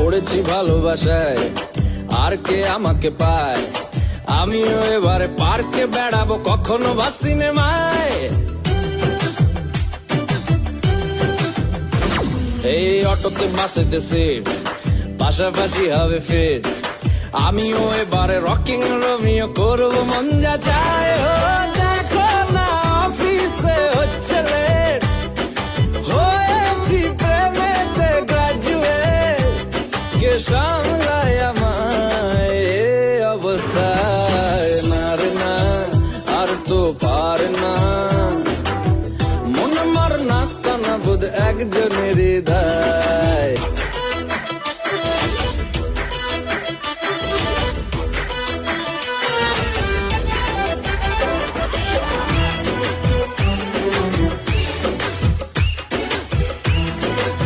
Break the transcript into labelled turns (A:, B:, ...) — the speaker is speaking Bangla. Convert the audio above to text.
A: পড়েছি ভালোবাসায়, আর কে আমাকে পায়? আমিও এবারে পার্কে বেড়াবো, কখনো বা সিনেমায়। এই অটোতে বাসেতে সিট, পাশাপাশি হবে ফিট। আমিও এবারে রকিং রোমিও করবো মন যা চায়। ও দেখো না অফিসে হচ্ছে লেট, হয়েছি প্রেমেতে গ্রাজুয়েট। কে সামলায় আমায় এ অবস্থায়? না রে না, আর তো পার না। মন মার নাস্তা না বোধ একজনের ধার।